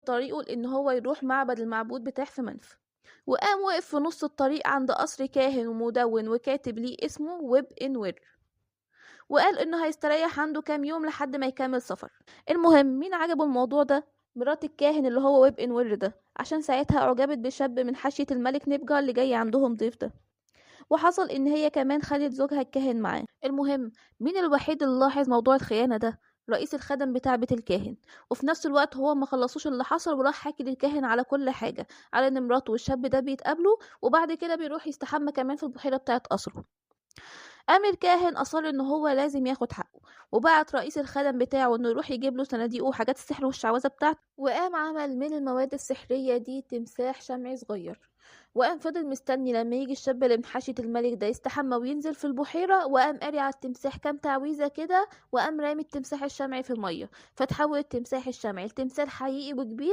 طريقه لان هو يروح معبد المعبود بتاع في منف. وقام وقف في نص الطريق عند قصر كاهن ومدون وكاتب ليه اسمه ويب ان وير، وقال انه هيستريح عنده كام يوم لحد ما يكمل سفر. المهم مين عجبه الموضوع ده؟ مرات الكاهن اللي هو ويب ان وير ده، عشان ساعتها اعجبت بشاب من حاشية الملك نبجا اللي جاي عندهم ضيف ده، وحصل ان هي كمان خلت زوجها الكاهن معاه. المهم مين الوحيد اللي لاحظ موضوع الخيانة ده؟ رئيس الخدم بتاع بيت الكاهن. وفي نفس الوقت هو ما خلصوش اللي حصل وراح حكي للكاهن على كل حاجة، على ان مراته والشاب ده بيتقابلوا وبعد كده بيروح يستحمى كمان في البحيرة بتاعة قصره. قام الكاهن أصر إن هو لازم ياخد حقه، وبعت رئيس الخدم بتاعه إنه يروح يجيب له صناديقه وحاجات السحر والشعوذة بتاعته، وقام عمل من المواد السحرية دي تمساح شمعي صغير، وقام فضل مستني لما يجي الشاب اللي من حاشية الملك ده يستحمى وينزل في البحيرة، وقام قاري على التمساح كام تعويذة كده، وقام رامي التمساح الشمعي في المية، فتحول التمساح الشمعي لتمثال حقيقي وكبير